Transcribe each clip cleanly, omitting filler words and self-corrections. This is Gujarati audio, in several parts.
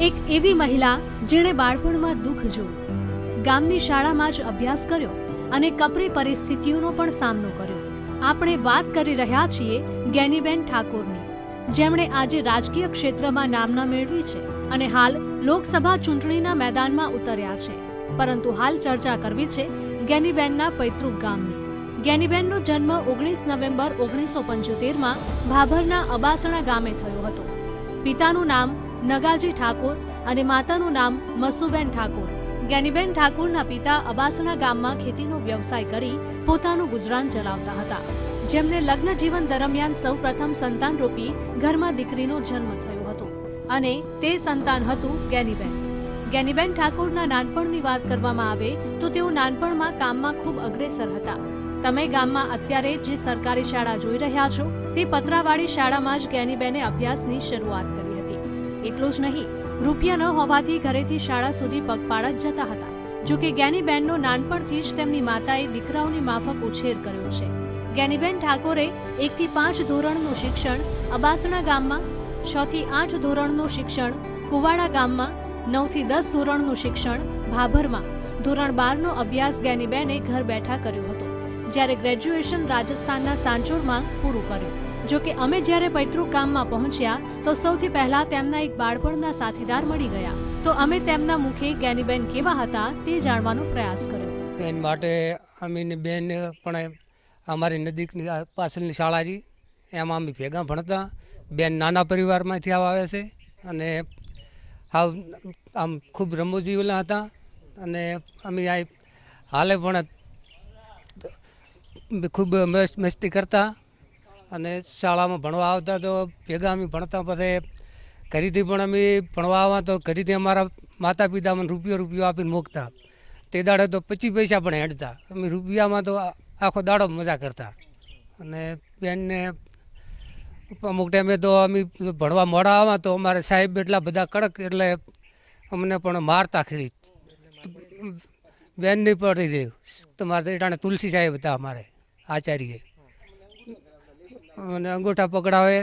એક એવી મહિલા જેણે બાળપણમાં દુઃખ જોયું, ગામની શાળામાં જ અભ્યાસ કર્યો અને કપરી પરિસ્થિતિઓનો પણ સામનો કર્યો. આપણે વાત કરી રહ્યા છીએ જ્ઞાનીબેન ઠાકોરની, જેમણે આજે રાજકીય ક્ષેત્રમાં નામના મેળવી છે અને હાલ લોકસભા ચૂંટણીના મેદાનમાં ઉતર્યા છે. પરંતુ હાલ ચર્ચા કરવી છે જ્ઞાનીબેનના પૈતૃક ગામની. જ્ઞાનીબેનનો જન્મ 19 નવેમ્બર 1975માં ભાભરના અબાસણા ગામે થયો હતો. પિતાનું નામ નગાજી ઠાકોર અને માતાનું નામ મસુબેન ઠાકોર. જ્ઞાનીબેન ઠાકોરના પિતા અબાસણા ગામમાં ખેતીનો વ્યવસાય કરી પોતાનું ગુજરાન ચલાવતા હતા, જેમને લગ્ન જીવન દરમિયાન સૌ પ્રથમ સંતાનરૂપી ઘરમાં દીકરીનો જન્મ થયો હતો અને તે સંતાન હતું જ્ઞાનીબેન. જ્ઞાનીબેન ઠાકોરના નાનપણની વાત કરવામાં આવે તો તેઓ નાનપણમાં કામમાં ખૂબ અગ્રેસર હતા. તમે ગામમાં અત્યારે જે સરકારી શાળા જોઈ રહ્યા છો તે પતરાવાડી શાળામાં જ જ્ઞાનીબેને અભ્યાસની શરૂઆત કરી હતી. એટલું જ નહીં, રૂપિયા ન હોવાથી ઘરેથી શાળા સુધી પગપાળા જ જતા હતા. જોકે જ્ઞાનીબેનનો નાનપણથી જ તેમની માતાએ દીકરાઓની માફક ઉછેર કર્યો છે. જ્ઞાનીબેન ઠાકોરે 1 થી 5 ધોરણનું શિક્ષણ અબાસણા ગામમાં, 6 થી 8 ધોરણનું શિક્ષણ કુવાડા ગામમાં, 9 થી 10 ધોરણનું શિક્ષણ ભાભરમાં, ધોરણ 12નો અભ્યાસ જ્ઞાનીબેને ઘર બેઠા કર્યો હતો, જ્યારે ગ્રેજ્યુએશન રાજસ્થાનના સાંચોરમાં પૂરું કર્યું. જોકે અમે જ્યારે પૈતૃક ગામમાં પહોંચ્યા તો સૌથી પહેલા તેમના એક બાળપણના સાથીદાર મળી ગયા. તો અમે તેમના મુખે જ્ઞાનીબેન કેવા હતા તે જાણવાનો પ્રયાસ કર્યો. બેન માટે અમીની બેન પણ અમારી નજીકની પાછળની શાળા હતી, એમાં અમે ભેગા ભણતા. બેન નાના પરિવારમાંથી આવે છે અને હાવ આમ ખૂબ રમૂજીલા હતા અને અમે હાલે પણ ખૂબ મસ્તી કરતા અને શાળામાં ભણવા આવતા તો ભેગા અમે ભણતા. પછી ઘરેથી પણ અમે ભણવા આવવા તો ઘરેથી અમારા માતા પિતા મને રૂપિયો આપીને મૂકતા. તે દાડે તો 25 પૈસા પણ હેડતા. અમે રૂપિયામાં તો આખો દાડો મજા કરતા. અને બેનને અમુક ટાઈમે તો અમે ભણવા મોડા આવવા તો અમારે સાહેબ એટલા બધા કડક એટલે અમને પણ મારતા ખરી. બેનની પડી રહ્યું તમારે એટાણે તુલસી સાહેબ હતા અમારે આચાર્ય, અને અંગૂઠા પકડાવે,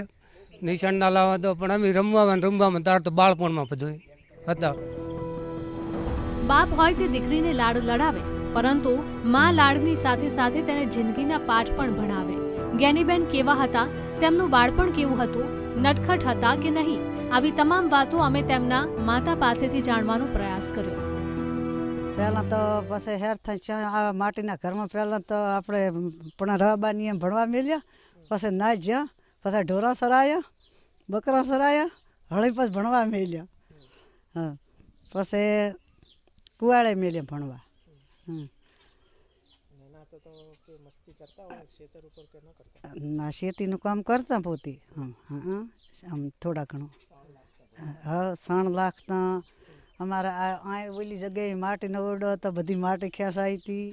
નિશાન ના લાવવા તો પણ અમે રમવામાં તાર તો બાળપણમાં બધું હતા. બાપ હોય તે દીકરીને લાડ લડાવે, પરંતુ માં લાડની સાથે સાથે તેને જિંદગીના પાઠ પણ ભણાવે. જ્ઞાનીબેન કેવા હતા, તેમનું બાળપણ કેવું હતું, નટખટ હતા કે નહીં, આવી તમામ વાતો અમે તેમના માતા પાસેથી જાણવાનો પ્રયાસ કર્યો. પહેલાં તો પછી હેર થઈ આ માટીના ઘરમાં પહેલાં તો આપણે પણ રબાની એમ ભણવા મળ્યા. પછી ના જ્યાં પછી ઢોરા સરાયા, બકરા સરાયા, હળી પછી ભણવા મળ્યા. હા, પછી કુવાડે મળ્યા ભણવા. ના, શેતીનું કામ કરતા પોતે. હા, આમ થોડા ઘણું. હા, સણ લાગતા. અમારે આ ઓલી જગ્યાએ માટીનો ઓરડો હતો, બધી માટી ખેંચાઈ હતી.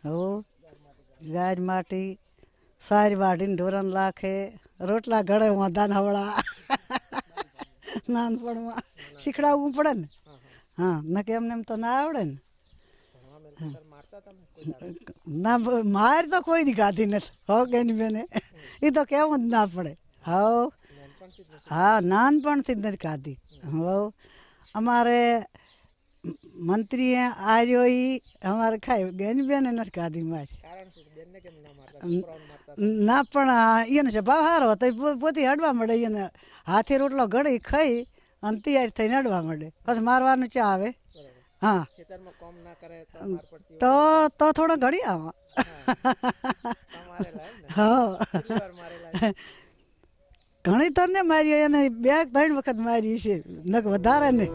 હો, ગાય માટી સારી વાઢીને ઢોરણ લાખે, રોટલા ઘડે વાંધા હવળા. નાનપણમાં શીખડાવવું પડે ને. હા, ન કે એમને એમ તો ના આવડે ને. ના, માર તો કોઈ દી ખાધી નથી. હો જ્ઞાનીબેને એ તો કેવું જ ના પડે. હા, નાનપણથી જ નથી ખાધી. હો, અમારે મંત્રીએ આર્યો એ અમારે ખાય, જ્ઞાનીબેને નથી ખાધી મારી. ના, પણ એને સ્વભાવ સારો હતો, પોતે હડવા મળે. એને હાથે રોટલો ઘડી ખાઈ અને તૈયાર થઈને હડવા મળે. પછી મારવાનું ચા આવે. હા, તો થોડો ઘડી આવા. હા, ઘણી તો ને મારી, એને 2-3 વખત મારી છે, નક વધારે ને.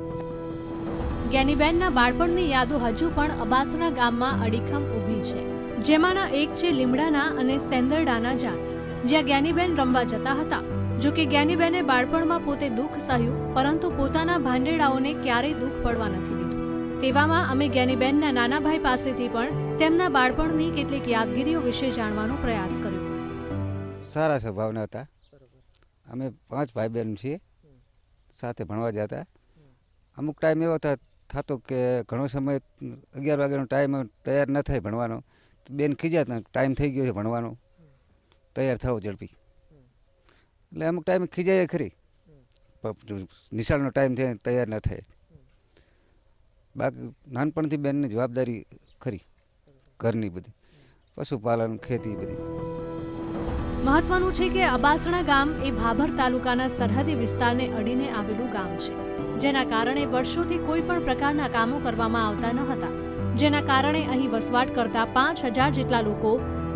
જ્ઞાનીબેનના બાળપણની યાદો હજુ પણ અબાસણા ગામમાં અડીખમ ઊભી છે, જેમાંના એક છે લીમડાના અને સેંદરડાના ઝાડ, જ્યાં જ્ઞાનીબેન રમવા જતા હતા. જોકે જ્ઞાનીબેને બાળપણમાં પોતે દુઃખ સહ્યું, પરંતુ પોતાના ભાંડેડાઓને ક્યારેય દુઃખ પડવા નથી દીધું. તેવામાં અમે જ્ઞાનીબેનના નાના ભાઈ પાસેથી પણ તેમના બાળપણની કેટલીક યાદગીરીઓ વિશે જાણવાનો પ્રયાસ કર્યો. સારા સ્વભાવના હતા. અમે 5 ભાઈ બહેન છીએ, સાથે ભણવા જતા. અમુક ટાઈમ એવો થતો કે ઘણો સમય 11 વાગ્યાનો ટાઈમ તૈયાર ન થાય ભણવાનો, બેન ખીજાતા ટાઈમ થઈ ગયો છે ભણવાનો, તૈયાર થાવ ઝડપી. એટલે અમુક ટાઈમે ખીજાય ખરી, નિશાળનો ટાઈમ થાય તૈયાર ન થાય. બાકી નાનપણથી બેનની જવાબદારી ખરી ઘરની બધી, પશુપાલન, ખેતી બધી. મહત્વનું છે કે અબાસણા ગામ એ ભાભર તાલુકાના સરહદી વિસ્તારને અડીને આવેલું ગામ છે, જેના કારણે વર્ષોથી કોઈ પણ પ્રકારના કામો કરવામાં આવતા ન હતા, જેના કારણે અહીં વસવાટ કરતા 5000 જેટલા લોકો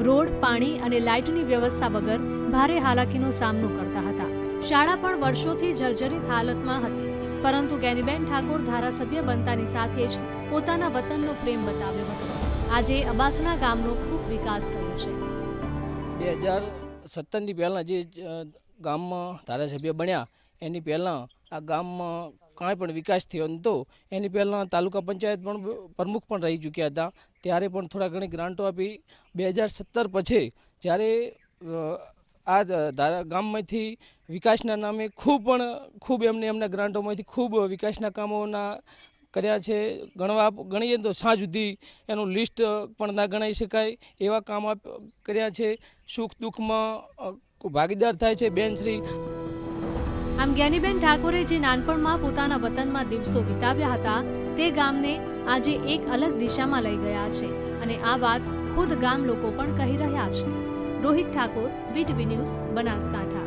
રોડ, પાણી અને લાઇટની વ્યવસ્થા વગર ભારે હાલાકીનો સામનો કરતા હતા. શાળા પણ વર્ષોથી જર્જરિત હાલતમાં હતી, પરંતુ ગેનીબેન ઠાકોર ધારાસભ્ય બનતાની સાથે જ પોતાના વતનનો પ્રેમ બતાવ્યો હતો. આજે અબાસણા ગામનો ખૂબ વિકાસ થયો છે. 2017ની પહેલાં જે ગામમાં ધારાસભ્ય બન્યા એની પહેલાં આ ગામમાં કાંઈ પણ વિકાસ થયો નહોતો. એની પહેલાં તાલુકા પંચાયત પણ પ્રમુખ પણ રહી ચૂક્યા હતા, ત્યારે પણ થોડા ઘણી ગ્રાન્ટો આપી. 2017 પછી જ્યારે આ ગામમાંથી વિકાસના નામે ખૂબ એમના ગ્રાન્ટોમાંથી ખૂબ વિકાસના કામોના કર્યા છે. ગણીએ તો સાંજ સુધી એનું લિસ્ટ પણ ના ગણાઈ શકાય એવા કામ કર્યા છે. સુખ દુઃખમાં ભાગીદાર થાય છે બેનશ્રી. આમ ગેનીબેન ઠાકોરે જે નાનપણમાં પોતાના વતનમાં દિવસો વિતાવ્યા હતા તે ગામને આજે એક અલગ દિશામાં લઈ ગયા છે, અને આ વાત ખુદ ગામ લોકો પણ કહી રહ્યા છે. Rohit Thakor, VTV news, Banaskantha.